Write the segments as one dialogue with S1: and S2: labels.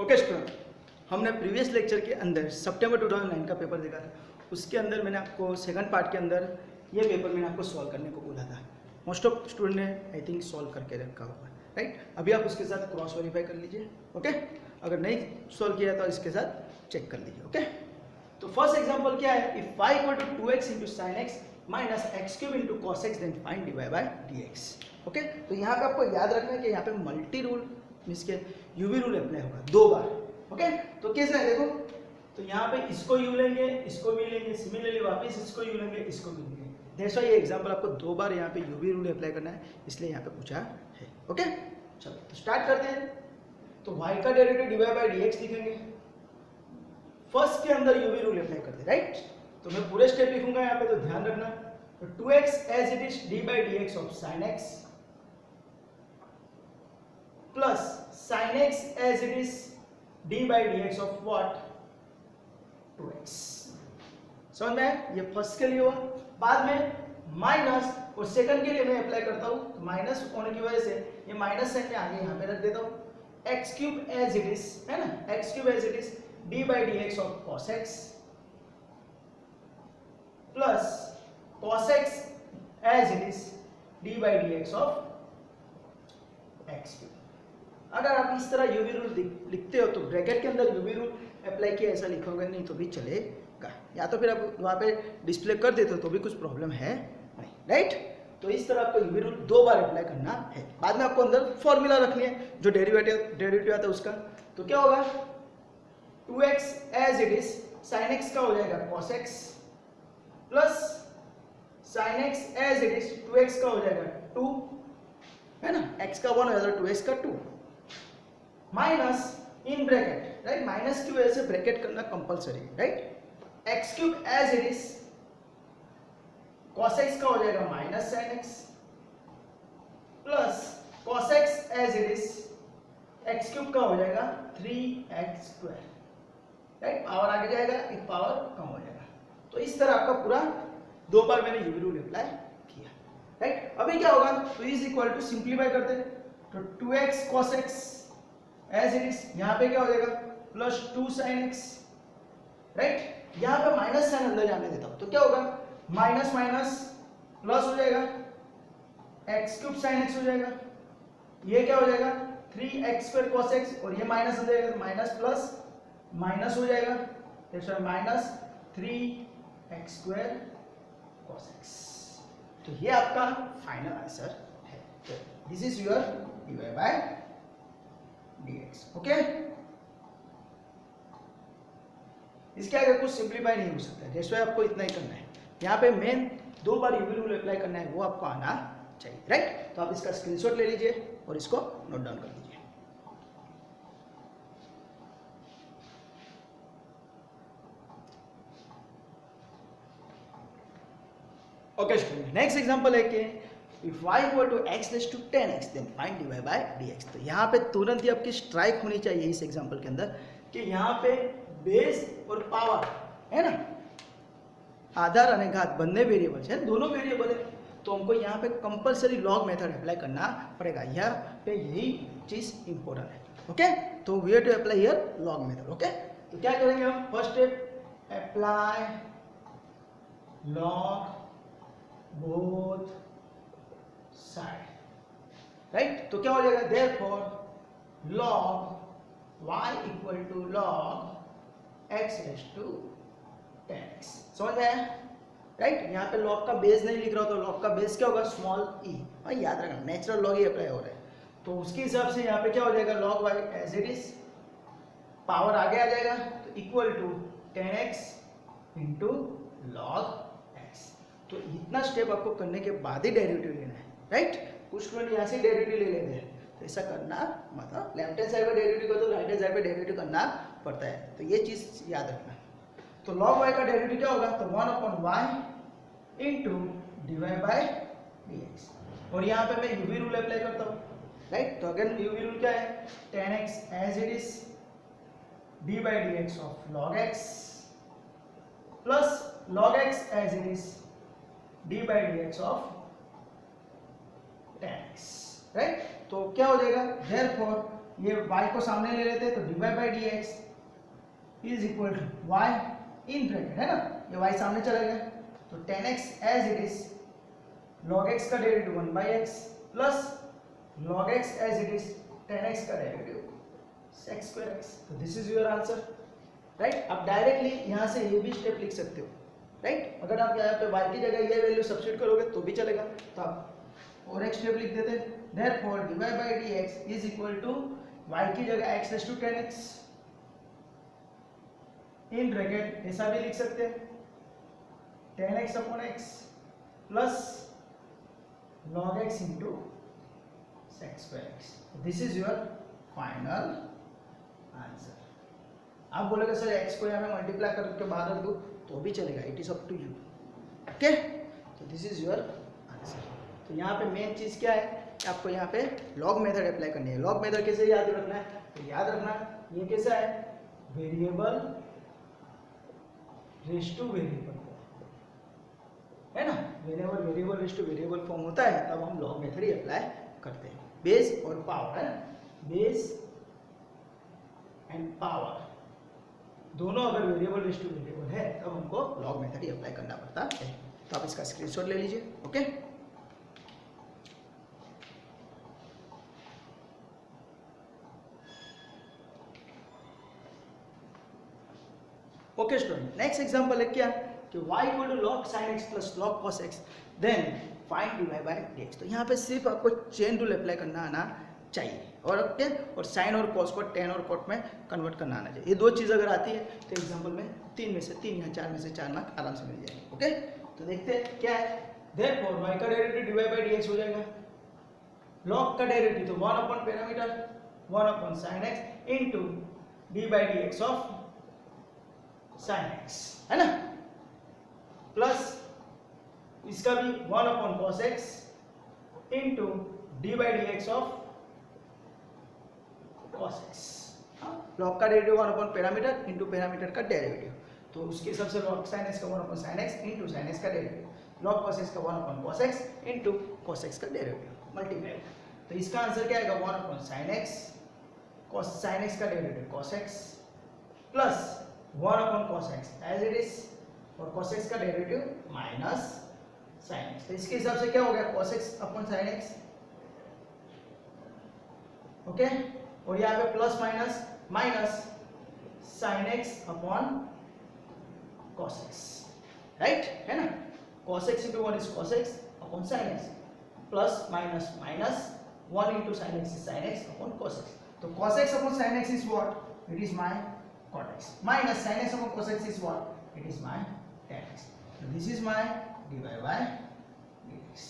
S1: Okay student, हमने previous lecture के अंदर सितंबर 2009 का पेपर देखा था। उसके अंदर मैंने आपको सेकंड पार्ट के अंदर ये पेपर मैंने आपको सॉल्व करने को बोला था। मोस्ट ऑफ स्टूडेंट ने आई थिंक सॉल्व करके रखा होगा, राइट। अभी आप उसके साथ क्रॉस वेरीफाई कर लीजिए, ओके। अगर नहीं सॉल्व किया तो इसके साथ चेक कर लीजिए, ओके। तो फर्स्ट एग्जाम्पल क्या है, if y equal to 2x into sine x minus x cube into cos x then find dy by dx। Okay, तो यहाँ पे आपको याद रखना है कि यहाँ पे मल्टी रूल मीन्स के यूवी रूल अप्लाई होगा 2 बार। ओके, तो कैसे है देखो, तो यहाँ पे इसको यू लेंगे, इसको भी लेंगे, सिमिलरली वापस इसको यू लेंगे, इसको भी लेंगे। दैट्स व्हाई ये एग्जांपल आपको 2 बार यहाँ पे यूवी रूल अप्लाई करना है, इसलिए यहाँ पे पूछा है। ओके, चलो तो स्टार्ट करते हैं। तो y का डेरिवेटिव dy बाय dx लिखेंगे। फर्स्ट के अंदर यूवी रूल अप्लाई करते हैं, राइट। तो मैं पूरे स्टेप लिखूंगा यहाँ पे, तो ध्यान रखना। तो 2x as it is d by dx of sin x plus sin x as it is d by dx of what 2x। समझ में? ये फर्स्ट के लिए हुआ। बाद में माइनस और सेकंड के लिए मैं अप्लाई करता हूं, तो माइनस होने की वजह से ये माइनस साइन में आगे यहां पे रख देता हूं। x cube as it is, है ना, x cube as it is d by dx of cos x plus cos x as it is d by dx of x cube. अगर आप इस तरह यूवी रूल लिखते हो तो ब्रैकेट के अंदर यूवी रूल अप्लाई किया ऐसा लिखोगे, नहीं तो भी चलेगा, या तो फिर आप वहाँ पे डिस्प्ले कर देते हो तो भी कुछ प्रॉब्लम है नहीं, राइट। तो इस तरह आपको यूवी रूल 2 बार अप्लाई करना है। बाद में आपको अंदर फॉर्मूला रखनी है जो डेरिवेटिव आता है उसका। तो क्या होगा, 2x as it is sin x का हो जाएगा cos x plus sin x as it is 2x का हो जाएगा 2, है ना, x का 1 हो जाएगा 2x का 2 minus in bracket, right. Minus की वजह से ब्रैकेट करना कंपलसरी है, right. X cube as it is cos x का हो जाएगा minus sin x plus cos x as it is x cube का हो जाएगा 3x स्क्वायर, राइट। पावर आगे जाएगा, एक पावर कम हो जाएगा। तो इस तरह आपका पूरा 2 बार मैंने यूवी रूल अप्लाई किया, राइट। अभी क्या होगा, तो इज इक्वल टू सिंप्लीफाई करते हैं, तो 2x cos x as it is, यहाँ पे क्या हो जाएगा प्लस 2 sin x, राइट। यहाँ पे माइनस साइन अंदर जाने देता हूँ, तो क्या होगा, माइनस माइनस प्लस हो जाएगा, x क्यूब sin x हो जाएगा, ये क्या हो जाएगा 3x स्क्वायर cos x, और ये माइनस हो जाएगा, माइनस प्लस माइनस हो जाएगा, minus 3x square cos x। तो ये आपका फाइनल आंसर है। This is your dy by dx, okay. इसके आगे कुछ सिंप्लीफाई नहीं हो सकता है, जैसे आपको इतना ही करना है। यहाँ पे मेन 2 बार यूवी रूल अप्लाई करना है, वो आपको आना चाहिए, राइट। तो आप इसका स्क्रीनशॉट ले लीजिए और इसको नोट डाउन कर लीजिए। ओके स्टूडेंट, नेक्स्ट एग्जांपल है कि if y equal to x raised to 10x then find dy by dx। तो यहाँ पे तुरंत ही आपकी स्ट्राइक होनी चाहिए इस एग्जांपल के अंदर कि यहाँ पे बेस और पावर, है ना, आधार और घात बनने वेरिएबल्स है, दोनों वेरिएबल है, तो हमको यहाँ पे कंपलसरी लॉग मेथड अप्लाई करना पड़ेगा। यहाँ पे यही चीज इंपॉर्टेंट है, ओके। तो we have to apply here log method, okay. तो क्या करेंगे हम, first step apply log both side, right. तो क्या हो जाएगा, therefore log y equal to log x raise to 10x। समझ में आया, राइट। यहाँ पे log का बेस नहीं लिख रहा, तो log का बेस क्या होगा, स्मॉल e। भाई याद रखना, नेचुरल log ही अप्लाई हो रहा है, तो उसके हिसाब से यहाँ पे क्या हो जाएगा, log y as it is, power आगे आ जाएगा, तो equal to 10x into log x। तो इतना स्टेप आपको करने के बाद ही डेरिवेटिव लेना है, राइट। कुछ स्टूडेंट यहाँ से डेरिवेटिव ले लेते हैं, तो ऐसा करना, मतलब लेफ्ट हैंड साइड पे डेरिवेटिव को तो राइट हैंड साइड पे डेरिवेटिव करना पड़ता है, तो ये चीज याद रखना। तो log y का डेरिवेटिव क्या होगा, तो 1/y into dy by dx, और यहाँ पे मैं यूवी रूल अप्लाई करता हूँ, राइट। तो अगेन यूवी रूल क्या है, 10x as it is d by dx of log x plus log x as it is d by dx of 10x, right. तो क्या हो जाएगा, देयरफॉर ये y को सामने ले लेते हैं तो dy by d x is equal to y in bracket, है ना, ये y सामने चला गया तो 10x as it is log x का derivative 1 by x plus log x as it is 10x का डेरिवेटिव sec square x। तो this is your answer, right. आप डायरेक्टली यहाँ से ये भी स्टेप लिख सकते हो, राइट। अगर आप यहाँ पे y की जगह ये वैल्यू सब्स्टिट्यूट करोगे तो भी चलेगा, तो आप और एक स्टेप लिख देते हैं, therefore dy by dx is equal to y की जगह x raise to 10x in bracket, ऐसा भी लिख सकते हैं 10x upon x plus log x into sec square x। This is your final answer. आप बोलोगे सर x को यहाँ में मल्टीप्लाई करके बाहर रख दूँ तो भी चलेगा, it is up to you, okay. तो दिस इज योर आंसर। तो यहाँ पे मेन चीज़ क्या है कि आपको यहाँ पे लॉग मेथड अप्लाई करनी है। लॉग मेथड कैसे याद रखना है, तो याद रखना ये कैसा है, वेरिएबल रेज टू वेरिएबल, है ना। Variable variable raise to variable form होता है तब हम लॉग मेथड ही अप्लाई करते हैं। बेस और पावर, है ना, बेस एंड पावर दोनों अगर वेरिएबल रेज टू वेरिएबल है तब हमको लॉग मेथड ही अप्लाई करना पड़ता है। तो आप इसका स्क्रीनशॉट ले लीजिए, okay. Okay student, next example है क्या कि y equal to log sin x plus log cos x then find dy by dx। तो यहाँ पे सिर्फ आपको चेन रूल अप्लाई करना आना चाहिए और ओके, और साइन और कॉस को टेन और कॉट में कन्वर्ट करना आना चाहिए। ये दो चीज़ अगर आती है तो एग्जांपल में 3 में से 3 या 4 में से 4 मार्क आराम से मिल जाएंगे, ओके। तो देखते हैं क्या है, देयरफॉर y का डेरिवेटिव dy बाई dx हो जाएगा, log का डेरिवेटिव तो 1 upon parameter 1 upon sin x into d by dx of sin x, है ना, प्लस इसका भी 1 upon cos x into d by dx of cos x। Log का derivative 1 upon parameter into parameter का derivative, तो उसके हिसाब से log sin x का 1 upon sin x into sin x का डेरिवेटिव, log cos x का 1 upon cos x into cos x का डेरिवेटिव मल्टीप्लाई। तो इसका आंसर क्या आएगा, 1 upon sin x cos sin x का derivative cos x plus 1 upon cos x as it is और cos x का derivative minus sin x। तो इसके हिसाब से क्या हो गया, cos x upon sin x, okay, और यहाँ पे plus minus minus sin x upon cos x, right, है ना। cos x into 1 is cos x upon sin x plus minus minus 1 into sin x is sin x upon cos x। तो cos x upon sin x is what, it is my cot x minus sin x upon cos x is what, it is my tan x। so this is my dy by dx।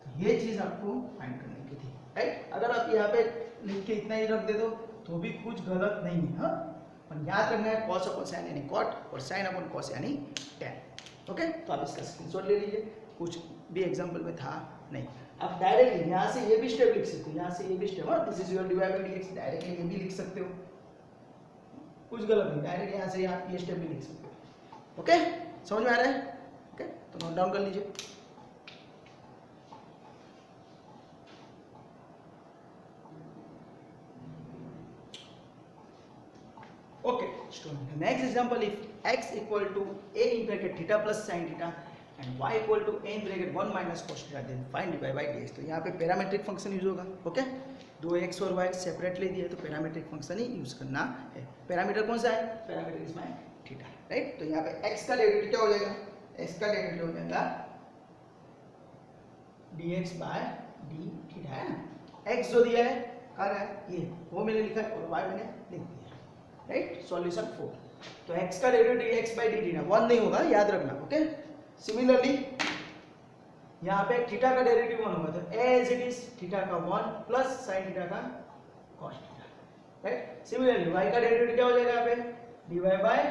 S1: तो ये चीज आपको find करने की थी, right. अगर आप यहाँ पे लिख के इतना ही रख दे दो तो भी कुछ गलत नहीं है, हाँ, पर याद रखना है cos अपॉन sin यानी cot और sin अपॉन cos यानी tan, ओके। तो आप इसका स्क्रीनशॉट ले लीजिए, कुछ भी एग्जाम्पल में था नहीं। आप डायरेक्टली यहाँ से ये भी स्टेप लिख सकते हो, यहाँ से ये भी step, this is your dy by dx, directly ये भी लिख सकते हो, कुछ गलत नहीं, डायरेक्ट यहाँ से आप ये स्टेप भी लिख सकते हो, ओके। समझ में आ रहा है, ओके। तो नोट डाउन कर लीजिए। Okay student, next example, if x equal to a in bracket theta plus sin theta and y equal to a in bracket 1 minus cos theta then find dy by dx। तो यहाँ पे parametric function use होगा, okay. दो x और y separately दिए तो parametric function ही use करना है। पैरामीटर कौन सा है, parameter is my theta, right. तो यहाँ पे x का डेरिवेटिव क्या हो जाएगा, x का डेरिवेटिव हो जाएगा dx बाय d थीटा, है ना। x जो दिया है कहाँ है, ये वो मैंने लिखा है और y मैंने लिख दिया, राइट। सॉल्यूशन 4। तो x का derivative dx by d theta 1 नहीं होगा, याद रखना, ओके। सिमिलरली यहाँ पे थीटा का डेरिवेटिव 1 होगा तो एज इट इज थीटा का 1 प्लस sin थीटा का cos theta, right. Similarly y का डेरिवेटिव क्या हो जाएगा यहाँ पे dy बाय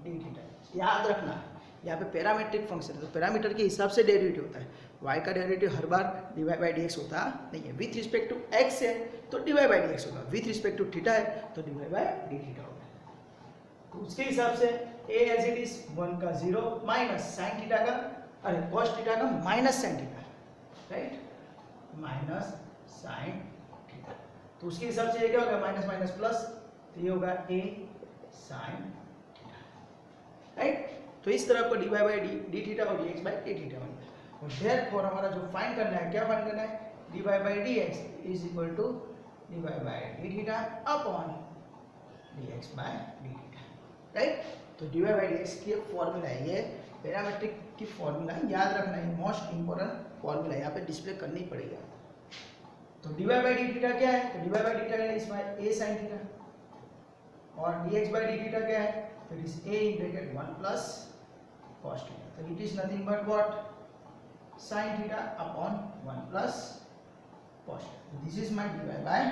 S1: d थीटा। याद रखना यहाँ पे पैरामीट्रिक फंक्शन है तो पैरामीटर के हिसाब से डेरिवेटिव होता है। y का derivative her bar dy by dx होता नहीं है। विथ रिस्पेक्ट टू x है तो dy बाय dx होगा, विथ रिस्पेक्ट टू थीटा है तो dy बाय d थीटा होगा। तो उसके हिसाब से a एज इट इज 1 का 0 माइनस sin थीटा का, अरे cos थीटा का minus sin theta, right, minus sin theta. तो तो उसके हिसाब से ये क्या होगा माइनस माइनस प्लस, तो ये होगा a sin थीटा, राइट। तो इस तरह आपको dy बाई डी थीटा और dx बाई डी थीटा बन गया। और देयरफॉर हमारा जो फाइंड करना है, क्या फाइंड करना है, dy by dx is equal to dy by D theta upon dx by D theta, right. तो dy बाई dx की फॉर्मूला है, ये पैरामेट्रिक की फॉर्मूला है, याद रखना है, मोस्ट इंपॉर्टेंट फॉर्मूला यहाँ पे डिस्प्ले करनी पड़ेगी। तो dy बाई डी थीटा क्या है, तो dy by D theta is a sin theta, और dx बाई डी थीटा क्या है, तो it is a in bracket 1 plus cos theta, तो it is nothing but what, sin theta अपॉन 1 plus cos theta. This is my dy by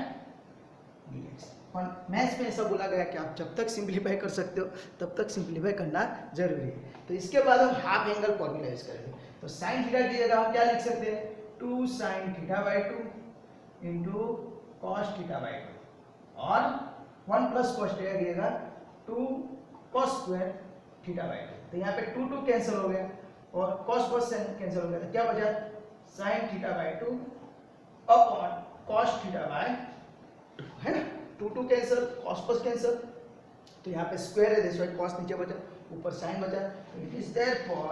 S1: dx। और maths में ऐसा बोला गया कि आप जब तक सिंपलीफाई कर सकते हो तब तक सिंपलीफाई करना जरूरी है। तो इसके बाद हम हाफ एंगल फॉर्मूला यूज करेंगे। तो sin थीटा की जगह हम क्या लिख सकते हैं, 2 sin theta by 2 into cos theta by 2, और 1 प्लस कॉस थीटा की जगह 2 cos स्क्वायर थीटा बाई 2। तो यहाँ पे 2 2 कैंसिल हो गया और cos cos कैंसिल हो गया, तो क्या बचा sin theta by 2 upon cos theta by 2, है ना। 2 2 कैंसिल, cos cos कैंसिल, तो यहाँ पे स्क्वायर है, दैट्स व्हाई cos नीचे बचा, ऊपर sin बचा। तो it is therefore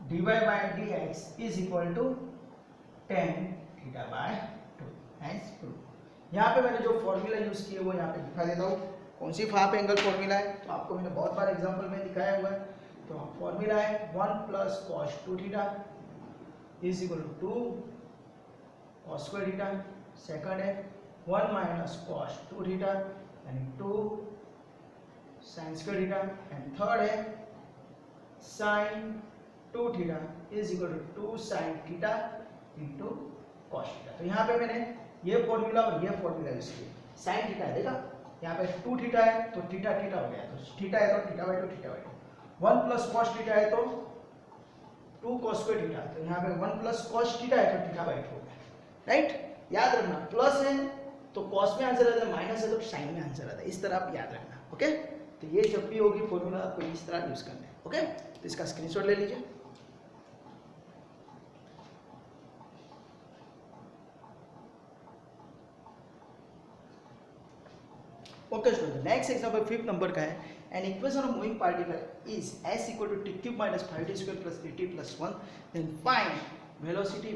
S1: dy by dx is equal to tan theta by 2 hence proof. यहाँ पे मैंने जो फॉर्मूला यूज किए वो यहाँ पे दिखा देता हूँ, कौन सी हाफ एंगल फॉर्मूला है, तो आपको मैंने बहुत बार एग्जांपल में दिखाया हुआ है। तो फॉर्मूला है 1 plus cos 2 theta is equal to 2 cos square theta, second है 1 माइनस cos 2 थीटा यानी 2 sin square theta, and third है sin 2 theta is equal to 2 sin theta into cos theta. तो यहाँ पे मैंने ये फॉर्मूला और ये फॉर्मूला यूज किया। sin थीटा है, देखा यहाँ पे 2 थीटा है तो थीटा थीटा हो गया, तो थीटा है तो theta by 2 theta by 2, 1 plus cos theta है तो 2 cos स्क्वायर थीटा, तो यहाँ पे 1 प्लस cos थीटा है तो थीटा बाई 2 हो गया, राइट। याद रखना प्लस है तो cos में आंसर आता है, माइनस है तो sin में आंसर आता है, इस तरह आप याद रखना, ओके। तो ये जब भी होगी फॉर्मूला आपको इस तरह यूज करना है, ओके। तो इसका स्क्रीनशॉट ले लीजिए। Okay student, next example 5th number का है। An equation of moving particle is s equal to t cube minus 5t square plus 3t plus 1, then find velocity,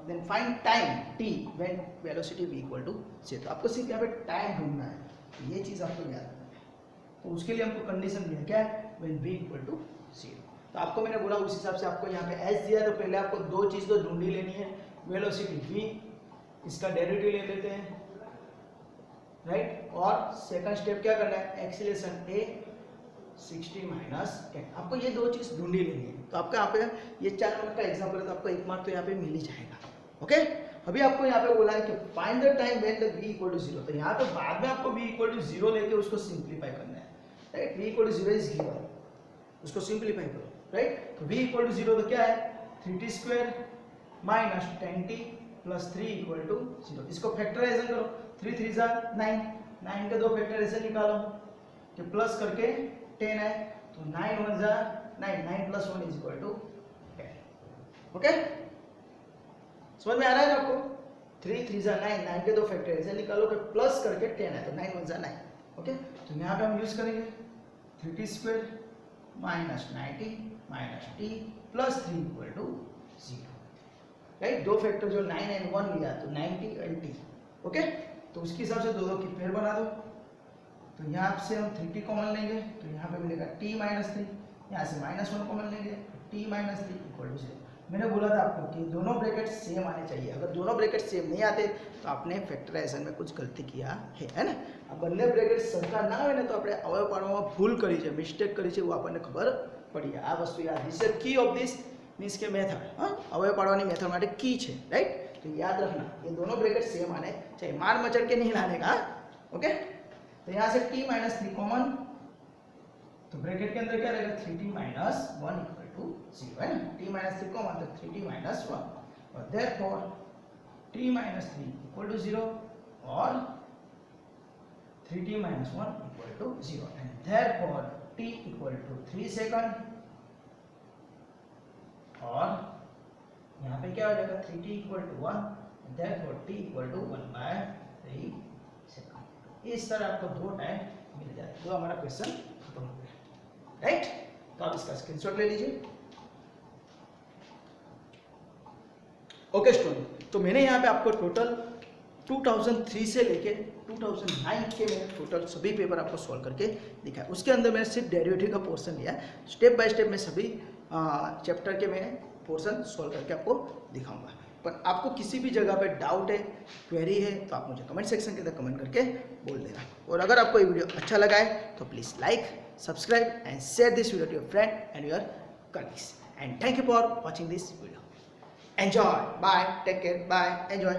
S1: then find time t when velocity v equal to 0। तो आपको सिर्फ यहाँ पे time ढूंढना है, तो ये चीज़ आपको याद रखना है। तो उसके लिए हमको कंडीशन दिया क्या है, व्हेन v इक्वल टू 0। तो आपको मैंने बोला उस हिसाब से आपको यहाँ पे s दिया, तो पहले आपको दो चीज़ तो ढूंढ ही लेनी है, वेलोसिटी v, इसका डेरिवेटिव ले लेते हैं, राइट। और सेकंड स्टेप क्या करना है, एक्सीलरेशन a 60 माइनस 10। आपको ये दो चीज ढूंढी लेनी है। तो आपका यहाँ पे ये 4 मार्क का एग्जाम्पल है, तो आपको 1 मार्क तो यहाँ पे मिल ही जाएगा, ओके। अभी आपको यहाँ पे बोला है कि find the time when the v equal to 0। तो यहाँ पे बाद में आपको v इक्वल टू 0 लेके उसको सिंप्लीफाई करना है, right. v equal to 0 is given, उसको सिंप्लीफाई करो, राइट। तो v इक्वल टू 0 तो क्या है, 3t square minus 10t plus 3 equal to 0। इसको फैक्टराइजेशन करो, 3 3 जा 9, 9 के दो फैक्टर ऐसे निकालो कि प्लस करके 10 है, तो 9 1 जा 9, 9 plus 1 is equal to 10, okay. समझ में आ रहा है ना आपको, 3 3 जा 9, 9 के दो फैक्टर ऐसे निकालो कि प्लस करके 10 है, तो 9 1 जा 9, ओके। तो यहाँ पे हम यूज करेंगे 3t square minus 9t minus t plus 3 equal to 0, right. दो फैक्टर जो 9 एंड 1 लिया तो 9t एंड t, ओके। तो उसके हिसाब से दो दो की पेयर बना दो। तो यहाँ से हम 3t कॉमन लेंगे, तो यहाँ पे मिलेगा t माइनस 3, यहाँ से माइनस 1 कॉमन लेंगे, t माइनस 3 इक्वल टू 0। मैंने बोला था आपको कि दोनों ब्रैकेट सेम आने चाहिए, अगर दोनों ब्रैकेट सेम नहीं आते तो आपने फैक्टराइजेशन में कुछ गलती किया है ना। अब બંને બ્રેકેટ સરખા ના હોય ને તો આપણે અવયવ પાડવામાં ભૂલ કરી છે, મિસ્ટેક કરી છે, એવું આપણને ખબર પડી. આ વસ્તુ યાદ, this is key of this means के मेथड, हाँ अवयव पाड़वानी मेथड माटे की है, राइट। तो याद रखना ये दोनों ब्रैकेट सेम आने चाहिए, मार मचड़ के नहीं लाने का, ओके। तो यहाँ से t माइनस 3 कॉमन, तो ब्रैकेट के अंदर क्या रहेगा 3t माइनस 1 इक्वल टू 0, है ना। t माइनस 3 कॉमन तो 3t माइनस 1, और therefore t minus 3 equal to 0 और 3t minus 1 equal to 0, and therefore t equal to 3 second, और यहाँ पे क्या हो जाएगा 3t equal to 1, therefore t equal to 1 by 3 second. इस तरह आपको 2 टाइम मिल जाए तो हमारा क्वेश्चन खत्म हो गया, राइट। तो आप इसका स्क्रीनशॉट ले लीजिए। ओके स्टूडेंट, तो मैंने यहाँ पे आपको टोटल 2003 से लेके 2009 के मैंने टोटल सभी पेपर आपको सॉल्व करके दिखाया। उसके अंदर मैंने सिर्फ डेरिवेटिव का पोर्शन लिया, स्टेप बाय स्टेप मैं सभी चैप्टर के मैंने पोर्शन सॉल्व करके आपको दिखाऊंगा। पर आपको किसी भी जगह पे डाउट है, क्वेरी है, तो आप मुझे कमेंट सेक्शन के अंदर कमेंट करके बोल देना। और अगर आपको ये वीडियो अच्छा लगा है तो please like, subscribe and share this video to your friend and your colleagues. And thank you for watching this video. Enjoy. Bye. Take care. Bye. Enjoy.